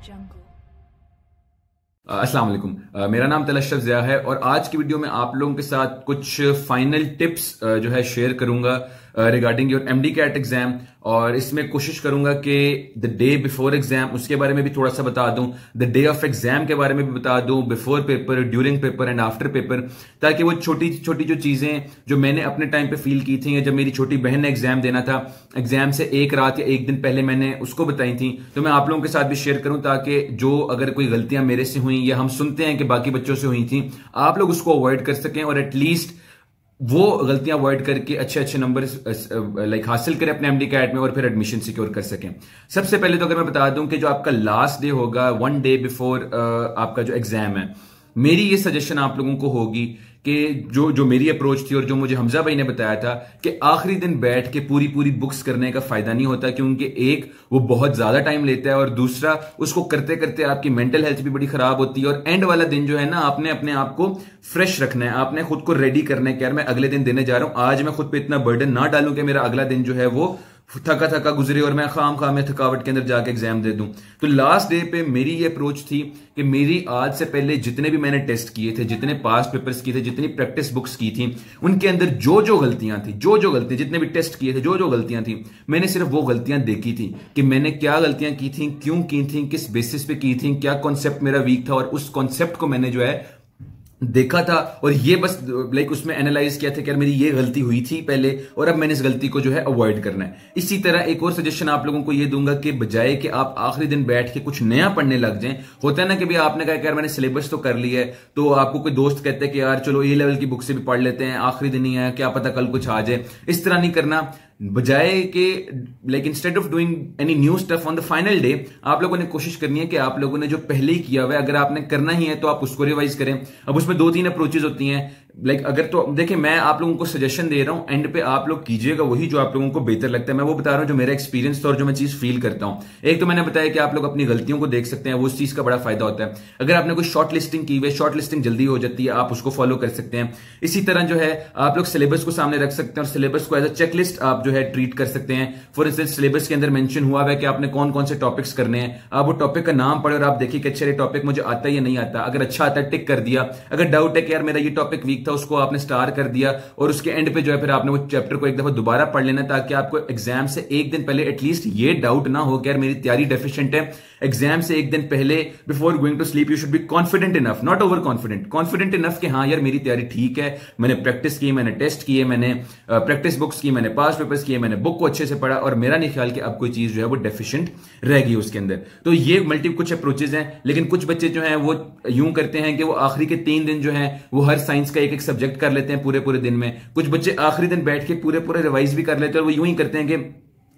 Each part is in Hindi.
jungle. अस्सलाम वालेकुम। मेरा नाम तलशरफ ज़िया है और आज की वीडियो में आप लोगों के साथ कुछ फाइनल टिप्स जो है शेयर करूंगा regarding your MD CAT exam. और इसमें कोशिश करूंगा कि द डे बिफोर एग्जाम उसके बारे में भी थोड़ा सा बता दूं, द डे ऑफ एग्जाम के बारे में भी बता दूं, before paper, during paper and after paper, ताकि वो छोटी छोटी जो चीजें जो मैंने अपने टाइम पे फील की थी या जब मेरी छोटी बहन ने एग्जाम देना था, एग्जाम से एक रात या एक दिन पहले मैंने उसको बताई थी, तो मैं आप लोगों के साथ भी शेयर करूं ताकि जो अगर कोई गलतियां मेरे से हुई या हम सुनते हैं कि बाकी बच्चों से हुई थी, आप लोग उसको अवॉइड कर सकें और एटलीस्ट वो गलतियां अवॉइड करके अच्छे अच्छे नंबर हासिल करें अपने एमडी कैट में और फिर एडमिशन सिक्योर कर सकें। सबसे पहले तो अगर मैं बता दूं कि जो आपका लास्ट डे होगा, वन डे बिफोर आपका जो एग्जाम है, मेरी ये सजेशन आप लोगों को होगी कि जो मेरी अप्रोच थी और जो मुझे हमजा भाई ने बताया था कि आखिरी दिन बैठ के पूरी पूरी बुक्स करने का फायदा नहीं होता, क्योंकि एक वो बहुत ज्यादा टाइम लेता है और दूसरा उसको करते करते आपकी मेंटल हेल्थ भी बड़ी खराब होती है। और एंड वाला दिन जो है ना, आपने अपने आप को फ्रेश रखना है, आपने खुद को रेडी करना है कि यार मैं अगले दिन देने जा रहा हूं, आज मैं खुद पे इतना बर्डन ना डालूं कि मेरा अगला दिन जो है वो थका थका गुजरे और मैं खाम खाम में थकावट के अंदर जाके एग्जाम दे दूं। तो लास्ट डे पे मेरी ये अप्रोच थी कि मेरी आज से पहले जितने भी मैंने टेस्ट किए थे, जितने पास पेपर्स किए थे, जितनी प्रैक्टिस बुक्स की थी, उनके अंदर जो जो गलतियां थी, जो गलतियां, जितने भी टेस्ट किए थे, जो गलतियां थी, मैंने सिर्फ वो गलतियां देखी थी कि मैंने क्या गलतियां की थी, क्यों की थी, किस बेसिस पे की थी, क्या कॉन्सेप्ट मेरा वीक था, और उस कॉन्सेप्ट को मैंने जो है देखा था और ये बस उसमें एनालाइज किया था कि यार मेरी ये गलती हुई थी पहले और अब मैंने इस गलती को जो है अवॉइड करना है। इसी तरह एक और सजेशन आप लोगों को ये दूंगा कि बजाय कि आप आखिरी दिन बैठ के कुछ नया पढ़ने लग जाएं, होता है ना कि भाई आपने कहा कि यार मैंने सिलेबस तो कर लिया है, तो आपको कोई दोस्त कहते हैं कि यार चलो ए लेवल की बुक से भी पढ़ लेते हैं, आखिरी दिन ही है, क्या पता कल कुछ आ जाए। इस तरह नहीं करना। बजाय कि instead of doing any new stuff on the final day, आप लोगों ने कोशिश करनी है कि आप लोगों ने जो पहले ही किया हुआ है, अगर आपने करना ही है तो आप उसको रिवाइज करें। अब उसमें दो तीन अप्रोचेज होती हैं, अगर तो देखिए मैं आप लोगों को सजेशन दे रहा हूं, एंड पे आप लोग कीजिएगा वही जो आप लोगों को बेहतर लगता है। मैं वो बता रहा हूं जो मेरा एक्सपीरियंस था और जो मैं चीज फील करता हूं। एक तो मैंने बताया कि आप लोग अपनी गलतियों को देख सकते हैं, वो उस चीज का बड़ा फायदा होता है। अगर आपने कोई शॉर्ट लिस्टिंग की हुई है, शॉर्ट लिस्टिंग जल्दी हो जाती है, आप उसको फॉलो कर सकते हैं। इसी तरह जो है आप लोग सिलेबस को सामने रख सकते हैं और सिलेबस को एज अ चेकलिस्ट आप जो है ट्रीट कर सकते हैं। फॉर इंस्टेंस सिलेबस के अंदर मेंशन हुआ है कि आपने कौन कौन से टॉपिक्स करने हैं, आप वो टॉपिक का नाम पढ़े और आप देखिए कि अच्छा ये टॉपिक मुझे आता है या नहीं आता। अगर अच्छा आता है टिक कर दिया, अगर डाउट है कि यार मेरा ये टॉपिक वीक था, उसको आपने स्टार कर दिया और उसके एंड पे जो है फिर आपने वो चैप्टर को एक दफा दोबारा पढ़ लेना, ताकि आपको एग्जाम से एक दिन पहले एटलीस्ट ये डाउट ना हो कि यार मेरी तैयारी डेफिशिएंट है। एग्जाम से एक दिन पहले before going to sleep you should be confident enough, not over confident, confident enough कि हाँ यार मेरी तैयारी ठीक है, मैंने प्रैक्टिस की, मैंने टेस्ट किए, मैंने प्रैक्टिस बुक्स की, मैंने पास पेपर्स किए, मैंने बुक को अच्छे से पढ़ा और मेरा नहीं ख्याल कि अब कोई चीज जो है वो डेफिशिएंट रहेगी उसके अंदर। तो ये कुछ अप्रोचेज हैं। लेकिन कुछ बच्चे जो हैं वो यूं करते हैं कि वो आखिरी के 3 दिन जो है वो हर साइंस का एक एक सब्जेक्ट कर लेते हैं पूरे पूरे दिन में। कुछ बच्चे आखिरी दिन बैठ के पूरे पूरे रिवाइज भी कर लेते हैं और वो यूं ही करते हैं कि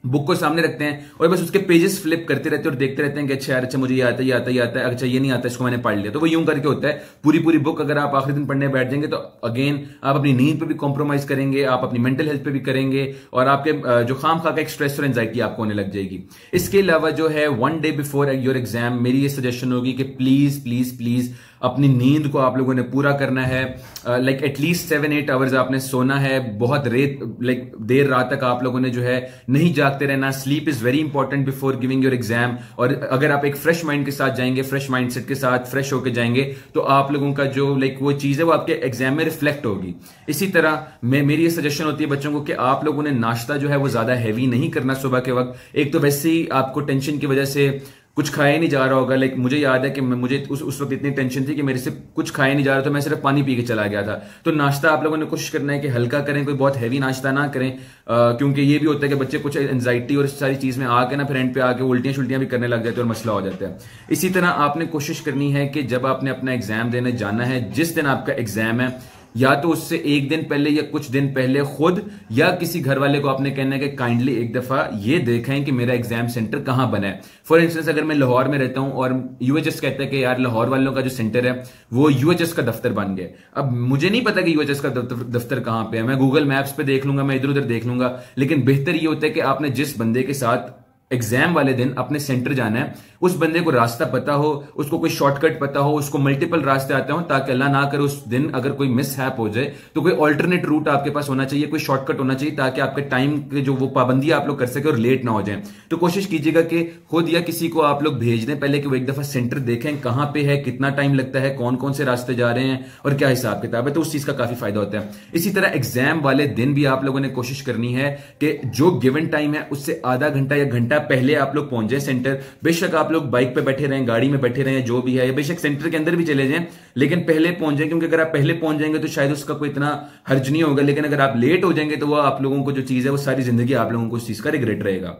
बुक को सामने रखते हैं और बस उसके पेजेस फ्लिप करते रहते हैं और देखते रहते हैं कि अच्छा यार, अच्छा मुझे ये आता है, ये आता है, ये आता है, अच्छा ये नहीं आता, इसको मैंने पढ़ लिया। तो वो यूं करके होता है। पूरी पूरी बुक अगर आप आखिरी दिन पढ़ने बैठ जाएंगे तो अगेन आप अपनी नींद पे भी कॉम्प्रोमाइज करेंगे, आप अपनी मेंटल हेल्थ पे भी करेंगे और आपके जो खाम खा का एक स्ट्रेस और एंजाइटी आपको होने लग जाएगी। इसके अलावा जो है one day before your exam मेरी ये सजेशन होगी कि प्लीज प्लीज प्लीज अपनी नींद को आप लोगों ने पूरा करना है। एटलीस्ट 7-8 आवर्स आपने सोना है। बहुत देर रात तक आप लोगों ने जो है नहीं जागते रहना। Sleep is very important before giving your exam. और अगर आप एक फ्रेश माइंड के साथ जाएंगे, फ्रेश माइंडसेट के साथ फ्रेश होकर जाएंगे, तो आप लोगों का जो वो चीज है वो आपके एग्जाम में रिफ्लेक्ट होगी। इसी तरह मेरी ये सजेशन होती है बच्चों को कि आप लोगों ने नाश्ता जो है वो ज्यादा हैवी नहीं करना सुबह के वक्त। एक तो वैसे ही आपको टेंशन की वजह से कुछ खाया नहीं जा रहा होगा। मुझे याद है कि मुझे उस वक्त इतनी टेंशन थी कि मेरे से कुछ खाया नहीं जा रहा, तो मैं सिर्फ पानी पी के चला गया था। तो नाश्ता आप लोगों ने कोशिश करना है कि हल्का करें, कोई बहुत हैवी नाश्ता ना करें, क्योंकि ये भी होता है कि बच्चे कुछ एंजाइटी और इस सारी चीज में आके ना फिर एंड पे आके उल्टियां शुल्टियां भी करने लग जाते हैं और मसला हो जाता है। इसी तरह आपने कोशिश करनी है कि जब आपने अपना एग्जाम देने जाना है, जिस दिन आपका एग्जाम है, या तो उससे एक दिन पहले या कुछ दिन पहले खुद या किसी घर वाले को आपने कहना है कि काइंडली एक दफा ये देखें कि मेरा एग्जाम सेंटर कहां बना है। फॉर इंस्टेंस अगर मैं लाहौर में रहता हूं और यूएचएस कहता है कि यार लाहौर वालों का जो सेंटर है वो यूएचएस का दफ्तर बन गया, अब मुझे नहीं पता कि यूएचएस का दफ्तर कहां पे है। मैं गूगल मैप्स पे देख लूंगा, मैं इधर उधर देख लूंगा, लेकिन बेहतर ये होता है कि आपने जिस बंदे के साथ एग्जाम वाले दिन अपने सेंटर जाना है, उस बंदे को रास्ता पता हो, उसको कोई शॉर्टकट पता हो, उसको मल्टीपल रास्ते आते हो, ताकि अल्लाह ना करे उस दिन अगर कोई मिसहैप हो जाए तो कोई ऑल्टरनेट रूट आपके पास होना चाहिए, कोई शॉर्टकट होना चाहिए, ताकि आपके टाइम के जो वो पाबंदी आप लोग कर सके और लेट ना हो जाए। तो कोशिश कीजिएगा कि खुद या किसी को आप लोग भेज दें पहले कि वो एक दफा सेंटर देखें कहां पे है, कितना टाइम लगता है, कौन कौन से रास्ते जा रहे हैं और क्या हिसाब किताब है, तो उस चीज का काफी फायदा होता है। इसी तरह एग्जाम वाले दिन भी आप लोगों ने कोशिश करनी है कि जो गिवन टाइम है उससे आधा घंटा या घंटा पहले आप लोग पहुंच जाए सेंटर। बेशक आप लोग बाइक पे बैठे रहें, गाड़ी में बैठे रहें, जो भी है, या बेशक सेंटर के अंदर भी चले जाएं, लेकिन पहले पहुंच जाएं, क्योंकि अगर आप पहले पहुंच जाएंगे तो शायद उसका कोई इतना हर्ज नहीं होगा, लेकिन अगर आप लेट हो जाएंगे तो वो आप लोगों को जो चीज है वो सारी जिंदगी आप लोगों को उस चीज का रिग्रेट रहेगा।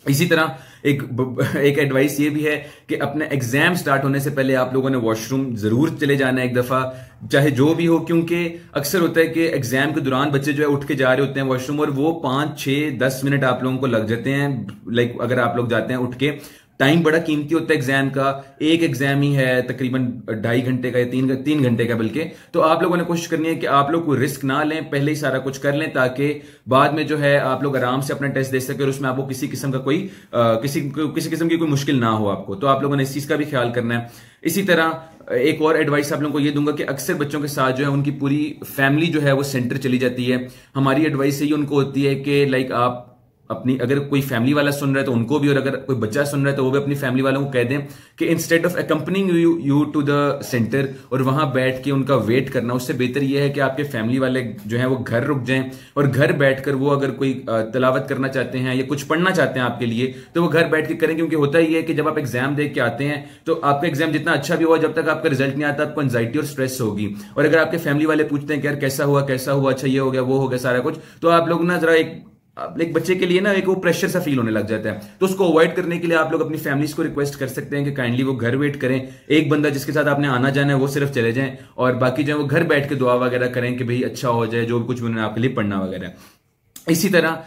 इसी तरह एक एडवाइस ये भी है कि अपने एग्जाम स्टार्ट होने से पहले आप लोगों ने वॉशरूम जरूर चले जाना है एक दफा, चाहे जो भी हो, क्योंकि अक्सर होता है कि एग्जाम के दौरान बच्चे जो है उठ के जा रहे होते हैं वॉशरूम और वो 5, 6, 10 मिनट आप लोगों को लग जाते हैं। लाइक अगर आप लोग जाते हैं उठ के, टाइम बड़ा कीमती होता है एग्जाम का, एक एग्जाम ही है तकरीबन 2.5 घंटे का या 3 घंटे का बल्कि। तो आप लोगों ने कोशिश करनी है कि आप लोग कोई रिस्क ना लें, पहले ही सारा कुछ कर लें, ताकि बाद में जो है आप लोग आराम से अपना टेस्ट दे सके और उसमें आपको किसी किस्म का किसी किस्म की कोई मुश्किल ना हो आपको। तो आप लोगों ने इस चीज का भी ख्याल करना है। इसी तरह एक और एडवाइस आप लोगों को ये दूंगा कि अक्सर बच्चों के साथ जो है उनकी पूरी फैमिली जो है वो सेंटर चली जाती है। हमारी एडवाइस यही उनको होती है कि लाइक आप अपनी, अगर कोई फैमिली वाला सुन रहा है तो उनको भी, और अगर कोई बच्चा सुन रहा है तो वो भी अपनी फैमिली वालों को कह दें कि instead of accompanying you to the centre और वहां बैठ के उनका वेट करना, उससे बेहतर यह है कि आपके फैमिली वाले जो है वो घर रुक जाएं और घर बैठकर वो अगर कोई तिलावत करना चाहते हैं या कुछ पढ़ना चाहते हैं आपके लिए तो वो घर बैठ के करें। क्योंकि होता ही है कि जब आप एग्जाम देख के आते हैं तो आपका एग्जाम जितना अच्छा भी हुआ, जब तक आपका रिजल्ट नहीं आता आपको एंजाइटी और स्ट्रेस होगी। और अगर आपके फैमिली वाले पूछते हैं कि यार कैसा हुआ, अच्छा ये हो गया, वो हो गया, सारा कुछ, तो आप लोग ना जरा एक बच्चे के लिए ना एक वो प्रेशर सा फील होने लग जाता है। तो उसको अवॉइड करने के लिए आप लोग अपनी फैमिलीज को रिक्वेस्ट कर सकते हैं कि काइंडली वो घर वेट करें, एक बंदा जिसके साथ आपने आना जाना है वो सिर्फ चले जाएं और बाकी जो है वो घर बैठ के दुआ वगैरह करें कि भाई अच्छा हो जाए, जो कुछ भी उन्होंने आपके लिए पढ़ना वगैरह। इसी तरह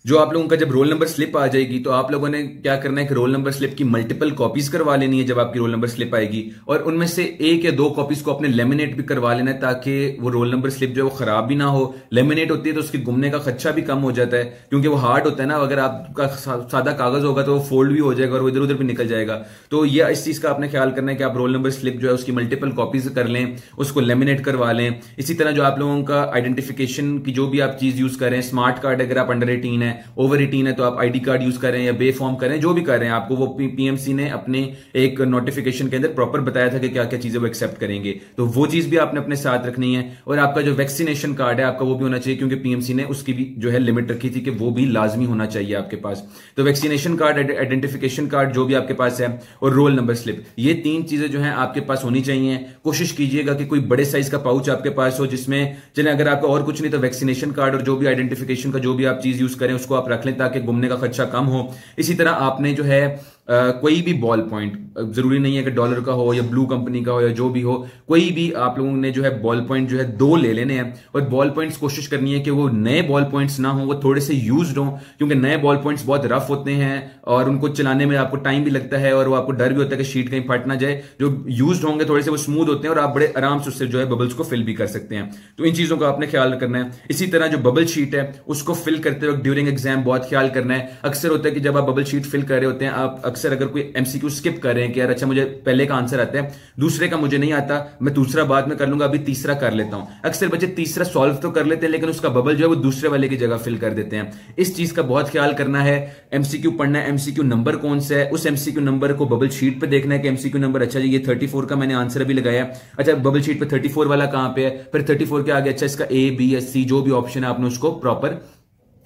जो आप लोगों का जब रोल नंबर स्लिप आ जाएगी तो आप लोगों ने क्या करना है कि रोल नंबर स्लिप की मल्टीपल कॉपीज करवा लेनी है जब आपकी रोल नंबर स्लिप आएगी, और उनमें से 1 या 2 कॉपीज को अपने लेमिनेट भी करवा लेना है ताकि वो रोल नंबर स्लिप जो है वो खराब भी ना हो। लेमिनेट होती है तो उसके गुमने का खदशा भी कम हो जाता है, क्योंकि वो हार्ड होता है ना, अगर आपका सादा कागज होगा तो वो फोल्ड भी हो जाएगा और वो इधर उधर भी निकल जाएगा। तो ये इस चीज का आपने ख्याल करना है कि आप रोल नंबर स्लिप जो है उसकी मल्टीपल कॉपीज कर लें, उसको लेमिनेट करवा लें। इसी तरह जो आप लोगों का आइडेंटिफिकेशन की जो भी आप चीज यूज करें, स्मार्ट कार्ड अगर आप अंडर 18 है, ओवर 18 तो आप आईडी कार्ड यूज करें या बे फॉर्म करें, जो भी कर रहे हैं, आपको वो पीएमसी ने अपने एक नोटिफिकेशन के अंदर प्रॉपर बताया था कि क्या क्या चीजें वो एक्सेप्ट करेंगे, तो वो चीज भी आपने अपने साथ रखनी है। और आपका जो वैक्सीनेशन कार्ड है आपका वो भी होना चाहिए, क्योंकि पीएमसी ने उसकी भी जो है लिमिट रखी थी कि वो भी लाजमी होना चाहिए आपके पास। तो वैक्सीनेशन कार्ड, आइडेंटिफिकेशन कार्ड जो भी आपके पास है, और रोल नंबर स्लिप, ये 3 चीजें जो है आपके पास होनी चाहिए। कोशिश कीजिएगा कि कोई बड़े साइज का पाउच आपके पास हो जिसमें, चले अगर आपका और कुछ नहीं तो वैक्सीनेशन कार्ड और जो भी आइडेंटिफिकेशन का जो भी आप चीज यूज करें उसको आप रख लें ताकि घूमने का खर्चा कम हो। इसी तरह आपने जो है कोई भी बॉल पॉइंट, जरूरी नहीं है कि डॉलर का हो या ब्लू कंपनी का हो या जो भी हो, कोई भी आप लोगों ने जो है बॉल पॉइंट जो है 2 ले लेने हैं। और बॉल पॉइंट्स कोशिश करनी है कि वो नए बॉल पॉइंट्स ना हो, वो थोड़े से यूज्ड हो, क्योंकि नए बॉल पॉइंट्स बहुत रफ होते हैं और उनको चलाने में आपको टाइम भी लगता है और वो आपको डर भी होता है कि शीट कहीं फट ना जाए। जो यूज्ड होंगे थोड़े से वो स्मूथ होते हैं और आप बड़े आराम से उससे जो है बबल्स को फिल भी कर सकते हैं। तो इन चीजों का आपने ख्याल करना है। इसी तरह जो बबल शीट है उसको फिल करते वक्त ड्यूरिंग एग्जाम बहुत ख्याल करना है। अक्सर होता है कि जब आप बबल शीट फिल कर रहे होते हैं, आप अक्सर अगर कोई एमसीक्यू स्किप कर रहे हैं कि यार अच्छा मुझे पहले का आंसर आता है, दूसरे का मुझे नहीं आता, मैं दूसरा बाद में कर लूंगा, अभी तीसरा कर लेता हूं। अक्सर बच्चे तीसरा सॉल्व तो कर लेते हैं लेकिन उसका बबल जो है वो दूसरे वाले की जगह फिल कर देते हैं। इस चीज का बहुत ख्याल करना है। एमसीक्यू पढ़ना है, एमसीक्यू नंबर कौन सा है, उस एमसीक्यू नंबर को बबल शीट पे देखना है कि एमसीक्यू नंबर, अच्छा जी ये 34 का मैंने आंसर अभी लगाया, अच्छा बबल शीट पे 34 वाला कहां पे है, फिर 34 के आगे अच्छा इसका ए बी या सी जो भी ऑप्शन है आपने उसको प्रॉपर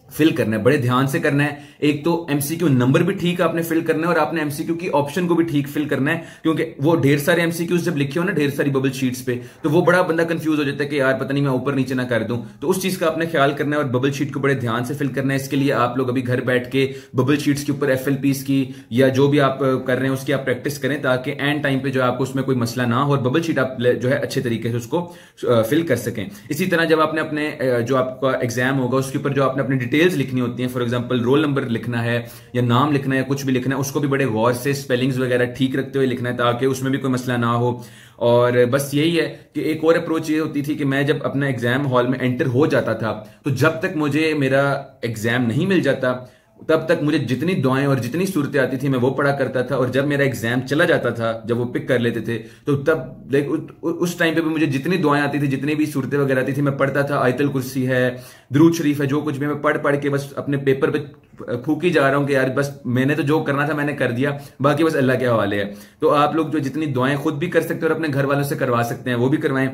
फिल करना है, बड़े ध्यान से करना है। एक तो एमसीक्यू नंबर भी ठीक आपने फिल करना है और आपने एमसीक्यू की ऑप्शन को भी ठीक फिल करना है, क्योंकि वो ढेर सारे एमसीक्यूज जब लिखे हो ना ढेर सारी बबल शीट्स पे, तो वो बड़ा बंदा कंफ्यूज हो जाता है कि यार पता नहीं मैं ऊपर नीचे ना कर दूं। तो उस चीज का आपने ख्याल करना है और बबल शीट को बड़े ध्यान से फिल करना है। इसके लिए आप लोग अभी घर बैठ के बबल शीट्स के ऊपर एफएलपीस की या जो भी आप कर रहे हैं उसकी आप प्रैक्टिस करें ताकि एंड टाइम पे जो आपको उसमें कोई मसला ना हो और बबल शीट आप जो है अच्छे तरीके से उसको फिल कर सकें। इसी तरह जब आपने अपने जो आपका एग्जाम होगा उसके ऊपर जो आपने अपनी डिटेल्स लिखनी होती है, फॉर एग्जांपल रोल नंबर लिखना है या नाम लिखना है या कुछ भी लिखना है, उसको भी बड़े गौर से स्पेलिंग्स वगैरह ठीक रखते हुए लिखना है ताकि उसमें भी कोई मसला ना हो। और बस यही है कि एक और अप्रोच ये होती थी कि मैं जब अपना एग्जाम हॉल में एंटर हो जाता था तो जब तक मुझे मेरा एग्जाम नहीं मिल जाता, तब तक मुझे जितनी दुआएं और जितनी सूरतें आती थी मैं वो पढ़ा करता था, और जब मेरा एग्जाम चला जाता था, जब वो पिक कर लेते थे, तो तब लाइक उस टाइम पे भी मुझे जितनी दुआएं आती थी, जितनी भी सूरतें वगैरह आती थी, मैं पढ़ता था। आयतुल कुर्सी है, दुरूद शरीफ है, जो कुछ भी मैं पढ़ पढ़ के बस अपने पेपर पे फूकी जा रहा हूं कि यार बस मैंने तो जो करना था मैंने कर दिया, बाकी बस अल्लाह के हवाले है। तो आप लोग जो जितनी दुआएं खुद भी कर सकते हैं और अपने घर वालों से करवा सकते हैं वो भी करवाएं।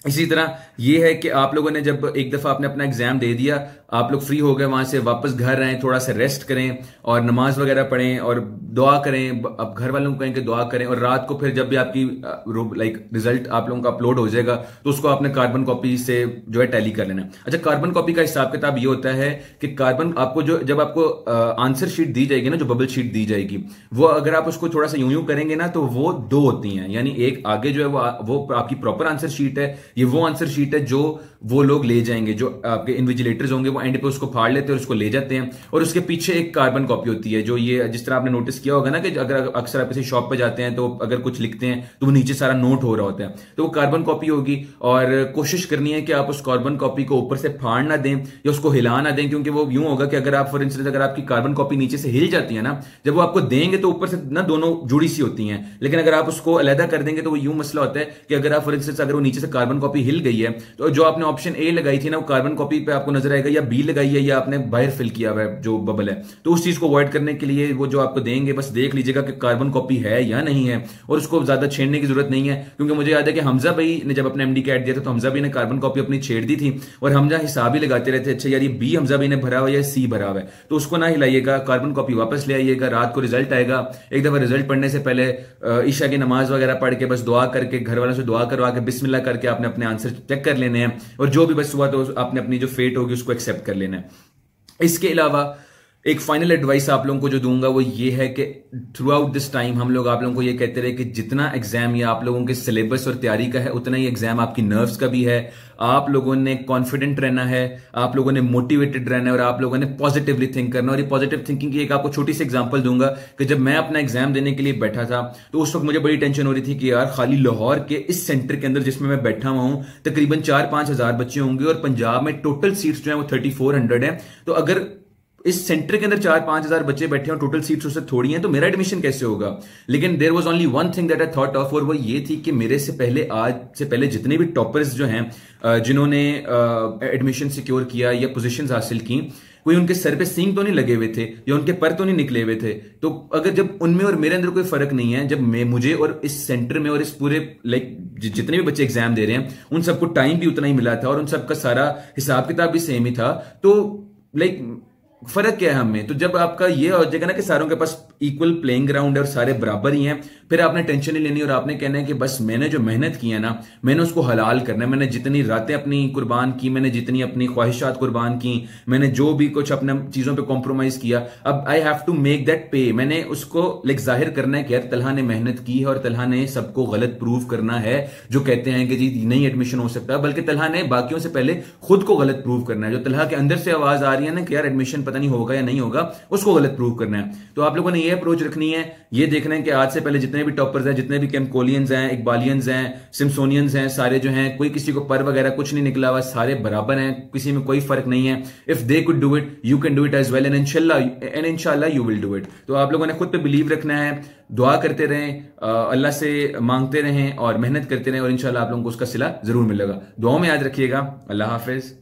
इसी तरह ये है कि आप लोगों ने जब एक दफा आपने अपना एग्जाम दे दिया, आप लोग फ्री हो गए, वहां से वापस घर आए, थोड़ा सा रेस्ट करें और नमाज वगैरह पढ़ें और दुआ करें। अब घर वालों को कहें कि दुआ करें, और रात को फिर जब भी आपकी रिजल्ट आप लोगों का अपलोड हो जाएगा तो उसको आपने कार्बन कॉपी से जो है टैली कर लेना। अच्छा, कार्बन कॉपी का हिसाब किताब ये होता है कि कार्बन आपको जो जब आपको आंसर शीट दी जाएगी ना, जो बबल शीट दी जाएगी, वो अगर आप उसको थोड़ा सा यूं यूं करेंगे ना तो वो दो होती हैं। यानी एक आगे जो है वो आपकी प्रॉपर आंसर शीट है, ये वो आंसर शीट है जो वो लोग ले जाएंगे, जो आपके इन्विजिलेटर्स होंगे वो एंड पे उसको फाड़ लेते हैं और उसको ले जाते हैं। और उसके पीछे एक कार्बन कॉपी होती है, जो ये जिस तरह आपने नोटिस किया होगा ना कि अगर अक्सर आप किसी शॉप पे जाते हैं तो अगर कुछ लिखते हैं तो वो नीचे सारा नोट हो रहा होता है, तो वो कार्बन कॉपी होगी। और कोशिश करनी है कि आप उस कार्बन कॉपी को ऊपर से फाड़ ना दें या उसको हिला ना दें, क्योंकि वो यूं होगा कि अगर आप फॉर इंस्टेंस अगर आपकी कार्बन कॉपी नीचे से हिल जाती है ना, जब वो आपको देंगे तो ऊपर से ना दोनों जुड़ी सी होती हैं, लेकिन अगर आप उसको अलहदा कर देंगे तो वो यूं मसला होता है कि अगर आप फॉर इंस्टेंस अगर वो नीचे से कार्बन कॉपी हिल गई है तो जो आपने ऑप्शन ए लगाई थी ना, वो कार्बन कॉपी पे आपको नजर आएगा, या बी लगाई है या आपने बाहर फिल किया हुआ है जो बबल है। तो उस चीज को अवॉइड करने के लिए वो जो आपको देंगे बस देख लीजिएगा कि कार्बन कॉपी है या नहीं है, और उसको ज्यादा छेड़ने की जरूरत नहीं है। क्योंकि मुझे याद है कि हमजा भाई ने जब अपने एमडी कैट दिया था तो हमजा भाई ने कार्बन कॉपी अपनी छेड़ दी थी, और हमजा हिसाब ही लगाते रहते, अच्छा यार ये बी हमजा भाई ने भरा हुआ है या सी भरा हुआ है, तो उसको ना हिलाइएगा, कार्बन कॉपी वापस ले आइएगा। रात को रिजल्ट आएगा, एक दफा रिजल्ट पढ़ने से पहले ईशा की नमाज वगैरह पढ़ के बस दुआ करके घर वालों से दुआ करवा के बिस्मिल्लाह करके आपने अपने आंसर चेक कर लेने हैं, और जो भी बस हुआ तो आपने अपनी जो फेट होगी उसको एक्सेप्ट कर लेना है। इसके अलावा एक फाइनल एडवाइस आप लोगों को जो दूंगा वो ये है कि थ्रू आउट दिस टाइम हम लोग आप लोगों को ये कहते रहे कि जितना एग्जाम या आप लोगों के सिलेबस और तैयारी का है उतना ही एग्जाम आपकी नर्व्स का भी है। आप लोगों ने कॉन्फिडेंट रहना है, आप लोगों ने मोटिवेटेड रहना है, और आप लोगों ने पॉजिटिवली थिंक करना। और ये पॉजिटिव थिंकिंग की एक आपको छोटी सी एग्जांपल दूंगा कि जब मैं अपना एग्जाम देने के लिए बैठा था तो उस वक्त मुझे बड़ी टेंशन हो रही थी कि यार खाली लाहौर के इस सेंटर के अंदर जिसमें मैं बैठा हुआ हूं तकरीबन 4-5 हजार बच्चे होंगे, और पंजाब में टोटल सीट्स जो है वो 3400 है। तो अगर इस सेंटर के अंदर 4-5 हजार बच्चे बैठे हैं, टोटल सीट्स उससे थोड़ी हैं, तो मेरा एडमिशन कैसे होगा। लेकिन there was only one thing that I thought of, और वो ये थी कि मेरे से पहले आज से पहले जितने भी टॉपर्स जो हैं जिन्होंने एडमिशन सिक्योर किया या पोजीशंस हासिल की, कोई उनके सर पे सींग तो नहीं लगे हुए थे या उनके पर तो नहीं निकले हुए थे। तो अगर जब उनमें और मेरे अंदर कोई फर्क नहीं है, जब मुझे और इस सेंटर में और इस पूरे जितने भी बच्चे एग्जाम दे रहे हैं उन सबको टाइम भी उतना ही मिला था और उन सबका सारा हिसाब किताब भी सेम ही था, तो फर्क क्या है हमें। तो जब आपका ये हो जाएगा ना कि सारों के पास इक्वल प्लेइंग ग्राउंड है और सारे बराबर ही हैं, फिर आपने टेंशन नहीं लेनी और आपने कहना है कि बस मैंने जो मेहनत की है ना मैंने उसको हलाल करना है। मैंने जितनी रातें अपनी कुर्बान की, मैंने जितनी अपनी ख्वाहिशात कुर्बान की, मैंने जो भी कुछ अपने चीजों पे कॉम्प्रोमाइज किया, अब I have to make that pay. मैंने उसको जाहिर करना है कि यार तलहा ने मेहनत की है और तलहा ने सबको गलत प्रूव करना है जो कहते हैं कि जी नहीं एडमिशन हो सकता, बल्कि तलहा ने बाकियों से पहले खुद को गलत प्रूव करना है। जो तलहा के अंदर से आवाज आ रही है ना कि यार एडमिशन पता नहीं होगा या नहीं होगा, उसको गलत प्रूव करना है। तो आप लोगों ने ये अप्रोच रखनी है, ये देखना है कि आज से पहले जितने भी टॉपर्स हैं, जितने भी कैमकोलियंस हैं, इकबालियंस हैं, सिम्सोनियंस हैं, सारे जो हैं कोई किसी को पर वगैरह कुछ नहीं निकला हुआ, सारे बराबर हैं, किसी में कोई फर्क नहीं है। If they could do it you can do it as well, and इंशाल्लाह यू विल डू इट। तो आप लोगों ने खुद पे बिलीव रखना है, दुआ करते रहें, अल्लाह से मांगते रहें और मेहनत करते रहें, और इंशाल्लाह आप लोगों को उसका सिला जरूर मिलेगा। दुआ में याद रखिएगा। अल्लाह हाफिज।